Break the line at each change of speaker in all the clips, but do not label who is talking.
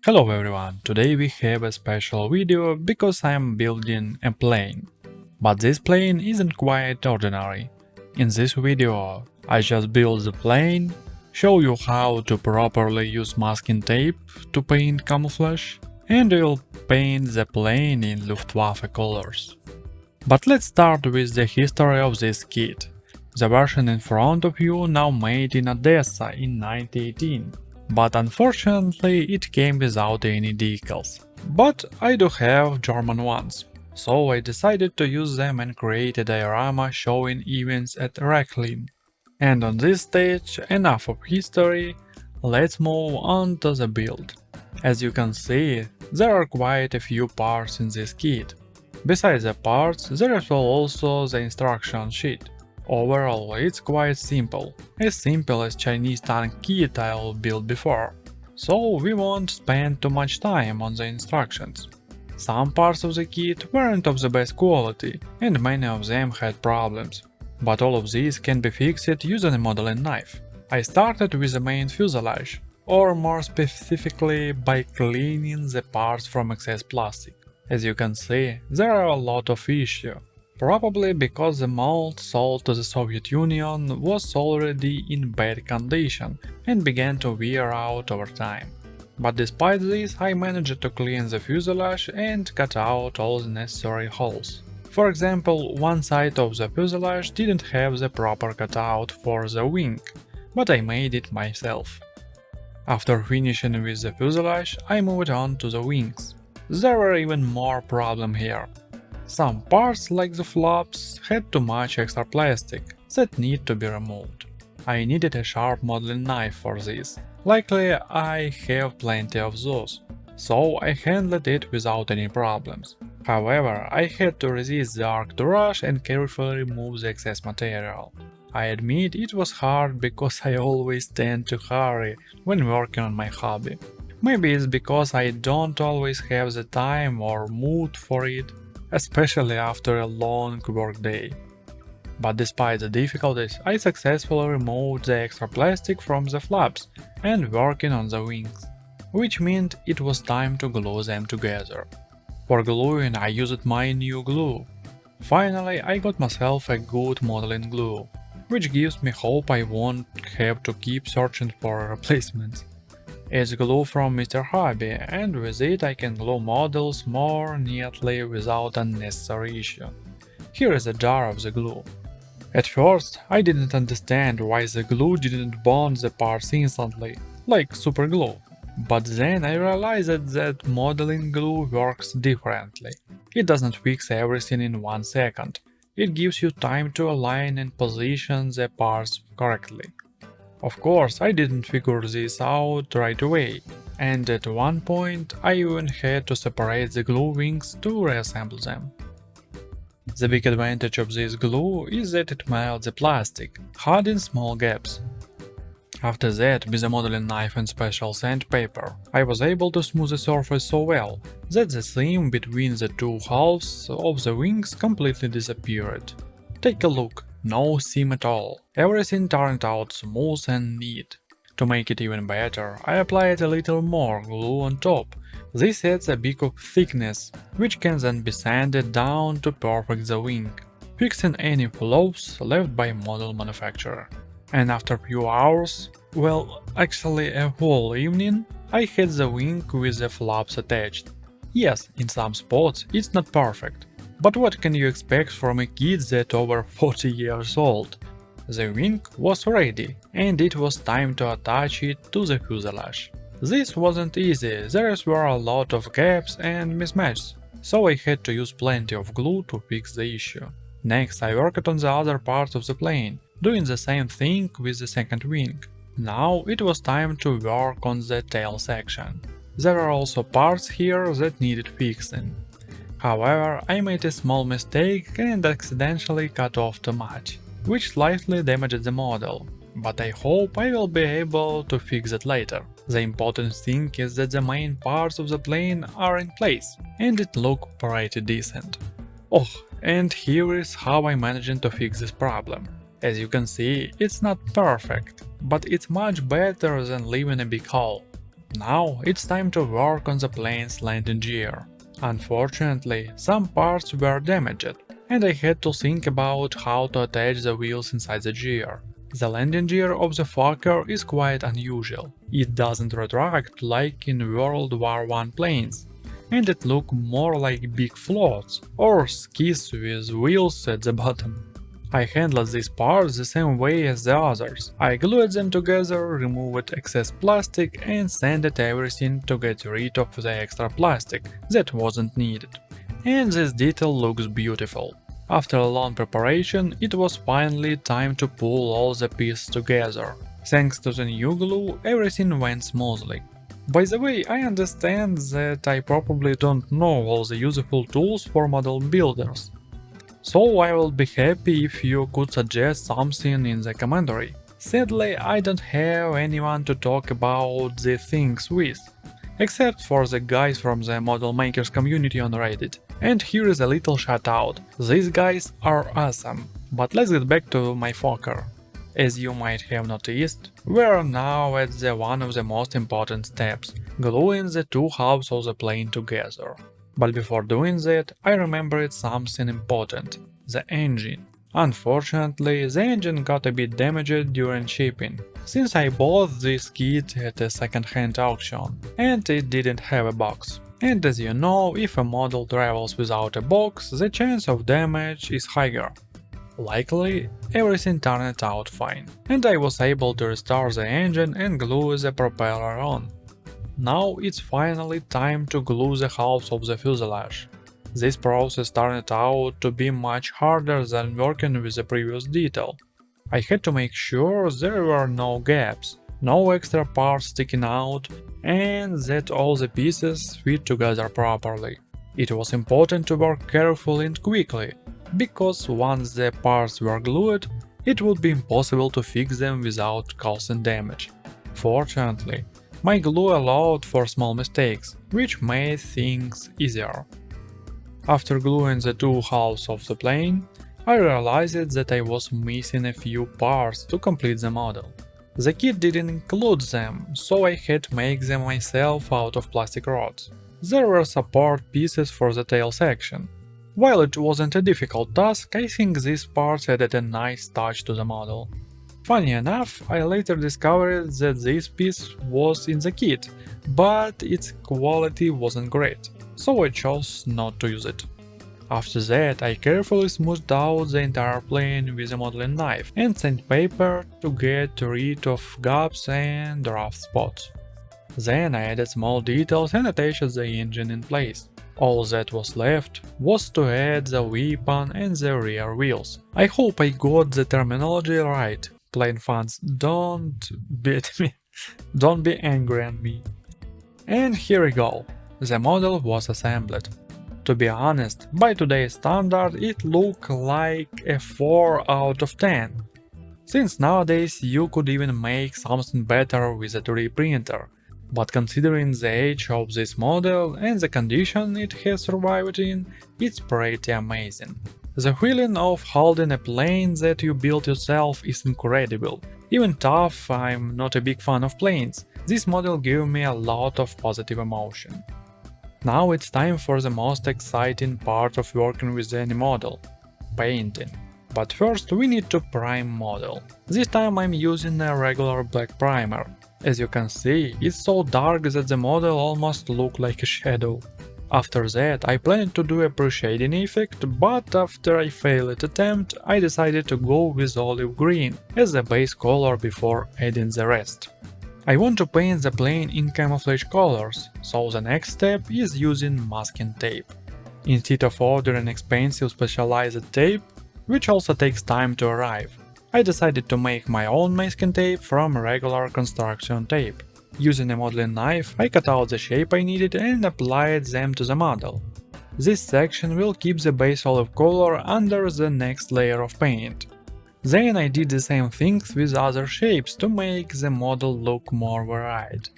Hello everyone, today we have a special video because I am building a plane. But this plane isn't quite ordinary. In this video I just built the plane, show you how to properly use masking tape to paint camouflage, and will paint the plane in Luftwaffe colors. But let's start with the history of this kit. The version in front of you now made in Odessa in 1918. But unfortunately it came without any decals. But I do have German ones, so I decided to use them and create a diorama showing events at Rechlin. And on this stage, enough of history, let's move on to the build. As you can see, there are quite a few parts in this kit. Besides the parts, there is also the instruction sheet. Overall, it's quite simple, as simple as Chinese tank kit I'll build before, so we won't spend too much time on the instructions. Some parts of the kit weren't of the best quality, and many of them had problems, but all of these can be fixed using a modeling knife. I started with the main fuselage, or more specifically by cleaning the parts from excess plastic. As you can see, there are a lot of issues. Probably because the mold sold to the Soviet Union was already in bad condition and began to wear out over time. But despite this, I managed to clean the fuselage and cut out all the necessary holes. For example, one side of the fuselage didn't have the proper cutout for the wing, but I made it myself. After finishing with the fuselage, I moved on to the wings. There were even more problems here. Some parts, like the flaps, had too much extra plastic that need to be removed. I needed a sharp modeling knife for this. Luckily, I have plenty of those, so I handled it without any problems. However, I had to resist the urge to rush and carefully remove the excess material. I admit it was hard because I always tend to hurry when working on my hobby. Maybe it's because I don't always have the time or mood for it, especially after a long workday. But despite the difficulties, I successfully removed the extra plastic from the flaps and working on the wings, which meant it was time to glue them together. For gluing I used my new glue. Finally, I got myself a good modeling glue, which gives me hope I won't have to keep searching for replacements. It's glue from Mr. Hobby, and with it I can glue models more neatly without unnecessary issue. Here is a jar of the glue. At first, I didn't understand why the glue didn't bond the parts instantly, like super glue. But then I realized that modeling glue works differently. It doesn't fix everything in 1 second. It gives you time to align and position the parts correctly. Of course, I didn't figure this out right away, and at one point I even had to separate the glue wings to reassemble them. The big advantage of this glue is that it melts the plastic, hiding small gaps. After that, with a modeling knife and special sandpaper, I was able to smooth the surface so well that the seam between the two halves of the wings completely disappeared. Take a look. No seam at all. Everything turned out smooth and neat. To make it even better, I applied a little more glue on top. This adds a bit of thickness, which can then be sanded down to perfect the wing, fixing any flaws left by model manufacturer. And after a few hours, well, actually a whole evening, I had the wing with the flaps attached. Yes, in some spots it's not perfect. But what can you expect from a kid that's over 40 years old? The wing was ready, and it was time to attach it to the fuselage. This wasn't easy, there were a lot of gaps and mismatches, so I had to use plenty of glue to fix the issue. Next I worked on the other part of the plane, doing the same thing with the second wing. Now it was time to work on the tail section. There are also parts here that needed fixing. However, I made a small mistake and accidentally cut off too much, which slightly damaged the model, but I hope I will be able to fix it later. The important thing is that the main parts of the plane are in place, and it looks pretty decent. Oh, and here is how I managed to fix this problem. As you can see, it's not perfect, but it's much better than leaving a big hole. Now it's time to work on the plane's landing gear. Unfortunately, some parts were damaged, and I had to think about how to attach the wheels inside the gear. The landing gear of the Fokker is quite unusual. It doesn't retract like in World War I planes, and it looks more like big floats or skis with wheels at the bottom. I handled these parts the same way as the others. I glued them together, removed excess plastic and sanded everything to get rid of the extra plastic that wasn't needed. And this detail looks beautiful. After a long preparation, it was finally time to pull all the pieces together. Thanks to the new glue, everything went smoothly. By the way, I understand that I probably don't know all the useful tools for model builders. So I will be happy if you could suggest something in the commentary. Sadly, I don't have anyone to talk about the things with, except for the guys from the model makers community on Reddit. And here is a little shout out. These guys are awesome. But let's get back to my Fokker. As you might have noticed, we are now at one of the most important steps, gluing the two halves of the plane together. But before doing that, I remembered something important – the engine. Unfortunately, the engine got a bit damaged during shipping, since I bought this kit at a second-hand auction, and it didn't have a box. And as you know, if a model travels without a box, the chance of damage is higher. Luckily, everything turned out fine, and I was able to restore the engine and glue the propeller on. Now it's finally time to glue the halves of the fuselage. This process turned out to be much harder than working with the previous detail. I had to make sure there were no gaps, no extra parts sticking out, and that all the pieces fit together properly. It was important to work carefully and quickly, because once the parts were glued, it would be impossible to fix them without causing damage. Fortunately, my glue allowed for small mistakes, which made things easier. After gluing the two halves of the plane, I realized that I was missing a few parts to complete the model. The kit didn't include them, so I had to make them myself out of plastic rods. There were support pieces for the tail section. While it wasn't a difficult task, I think these parts added a nice touch to the model. Funny enough, I later discovered that this piece was in the kit, but its quality wasn't great, so I chose not to use it. After that, I carefully smoothed out the entire plane with a modeling knife and sandpaper to get rid of gaps and rough spots. Then I added small details and attached the engine in place. All that was left was to add the weapon and the rear wheels. I hope I got the terminology right. Plane fans, don't beat me. Don't be angry at me. And here we go. The model was assembled. To be honest, by today's standard it looked like a 4 out of 10. Since nowadays you could even make something better with a 3D printer. But considering the age of this model and the condition it has survived in, it's pretty amazing. The feeling of holding a plane that you built yourself is incredible. Even though I'm not a big fan of planes, this model gave me a lot of positive emotion. Now it's time for the most exciting part of working with any model – painting. But first we need to prime model. This time I'm using a regular black primer. As you can see, it's so dark that the model almost looks like a shadow. After that, I planned to do a pre-shading effect, but after a failed attempt, I decided to go with olive green as the base color before adding the rest. I want to paint the plane in camouflage colors, so the next step is using masking tape. Instead of ordering expensive specialized tape, which also takes time to arrive, I decided to make my own masking tape from regular construction tape. Using a modeling knife, I cut out the shape I needed and applied them to the model. This section will keep the base olive color under the next layer of paint. Then I did the same things with other shapes to make the model look more varied.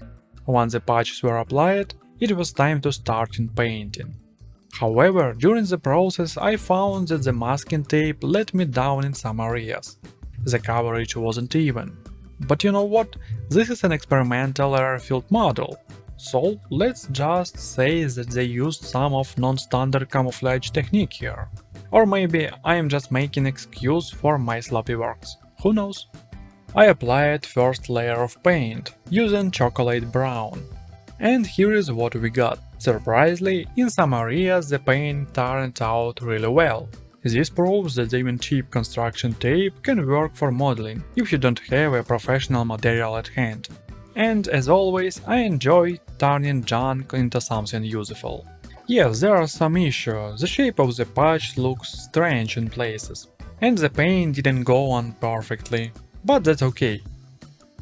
Once the patches were applied, it was time to start in painting. However, during the process I found that the masking tape let me down in some areas. The coverage wasn't even. But you know what? This is an experimental airfield model. So let's just say that they used some of non-standard camouflage technique here. Or maybe I am just making excuse for my sloppy works. Who knows? I applied first layer of paint using chocolate brown. And here is what we got. Surprisingly, in some areas the paint turned out really well. This proves that even cheap construction tape can work for modeling if you don't have a professional material at hand. And as always, I enjoy turning junk into something useful. Yes, there are some issues. The shape of the patch looks strange in places, and the paint didn't go on perfectly, but that's okay.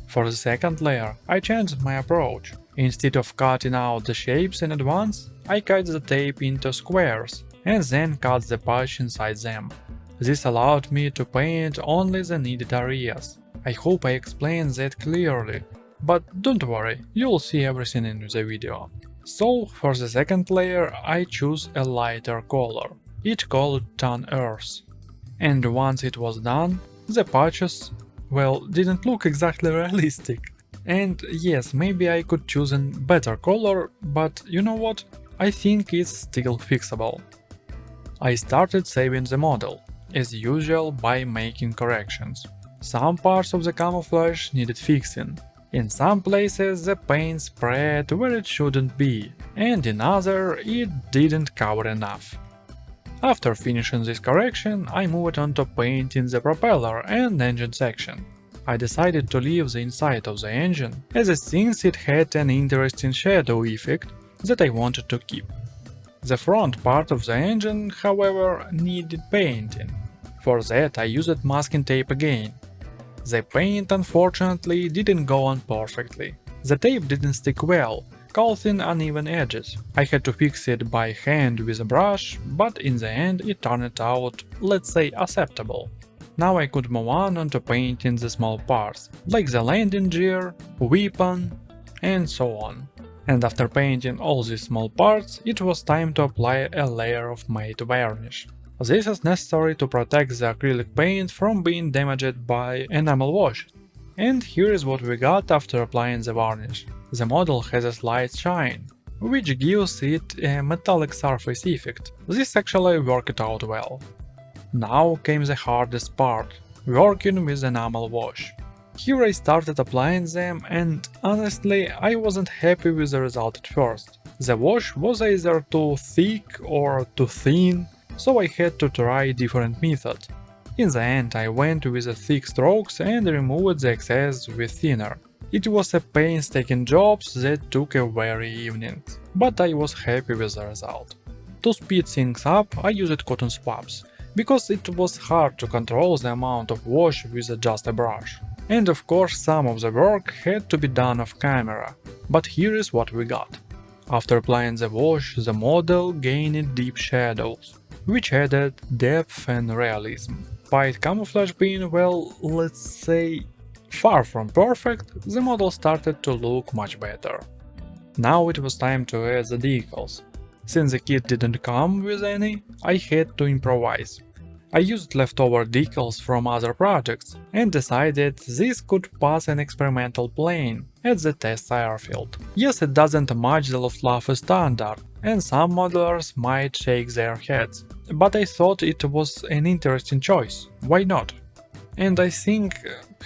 For the second layer, I changed my approach. Instead of cutting out the shapes in advance, I cut the tape into squares and then cut the patch inside them. This allowed me to paint only the needed areas. I hope I explained that clearly, but don't worry, you'll see everything in the video. So, for the second layer, I choose a lighter color. It called Tan Earth. And once it was done, the patches, well, didn't look exactly realistic. And yes, maybe I could choose a better color, but you know what? I think it's still fixable. I started saving the model, as usual by making corrections. Some parts of the camouflage needed fixing. In some places the paint spread where it shouldn't be, and in others it didn't cover enough. After finishing this correction, I moved on to painting the propeller and engine section. I decided to leave the inside of the engine, as since it had an interesting shadow effect that I wanted to keep. The front part of the engine, however, needed painting. For that I used masking tape again. The paint unfortunately didn't go on perfectly. The tape didn't stick well, causing uneven edges. I had to fix it by hand with a brush, but in the end it turned out, let's say, acceptable. Now I could move on to painting the small parts, like the landing gear, weapon, and so on. And after painting all these small parts, it was time to apply a layer of matte varnish. This is necessary to protect the acrylic paint from being damaged by enamel wash. And here is what we got after applying the varnish. The model has a slight shine, which gives it a metallic surface effect. This actually worked out well. Now came the hardest part, working with enamel wash. Here I started applying them, and honestly I wasn't happy with the result at first. The wash was either too thick or too thin, so I had to try different methods. In the end I went with the thick strokes and removed the excess with thinner. It was a painstaking job that took a very evening, but I was happy with the result. To speed things up I used cotton swabs, because it was hard to control the amount of wash with just a brush. And of course some of the work had to be done off camera, but here is what we got. After applying the wash, the model gained deep shadows, which added depth and realism. Despite camouflage being, well, let's say, far from perfect, the model started to look much better. Now it was time to add the decals. Since the kit didn't come with any, I had to improvise. I used leftover decals from other projects and decided this could pass an experimental plane at the test airfield. Yes, it doesn't match the Luftwaffe standard, and some modelers might shake their heads, but I thought it was an interesting choice, why not? And I think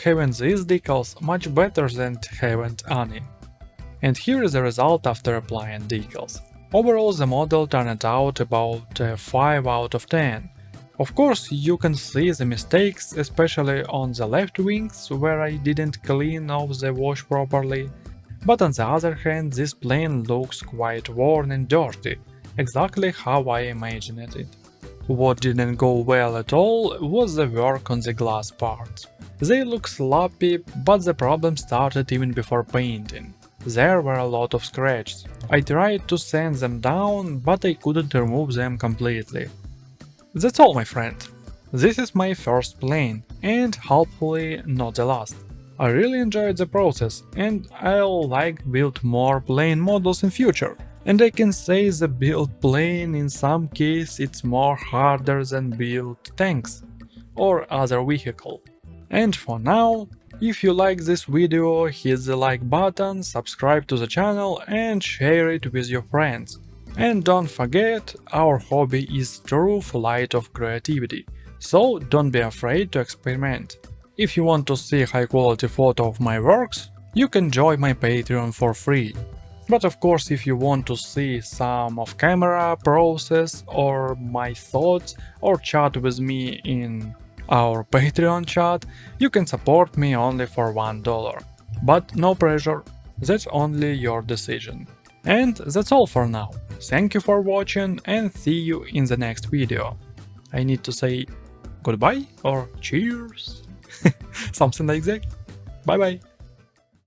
having these decals much better than having any. And here is the result after applying decals. Overall the model turned out about 5 out of 10. Of course, you can see the mistakes, especially on the left wings, where I didn't clean off the wash properly, but on the other hand, this plane looks quite worn and dirty, exactly how I imagined it. What didn't go well at all was the work on the glass parts. They look sloppy, but the problem started even before painting. There were a lot of scratches. I tried to sand them down, but I couldn't remove them completely. That's all, my friend. This is my first plane, and hopefully not the last. I really enjoyed the process, and I'll build more plane models in future. And I can say the build plane in some case it's more harder than build tanks or other vehicle. And for now, If you like this video, hit the like button, subscribe to the channel and share it with your friends. And don't forget, our hobby is true flight of creativity, so don't be afraid to experiment. If you want to see high quality photo of my works, you can join my Patreon for free. But of course, if you want to see some of camera process or my thoughts or chat with me in our Patreon chat, you can support me only for $1. But no pressure, that's only your decision. And that's all for now. Thank you for watching and see you in the next video. I need to say goodbye or cheers, something like that. Bye bye.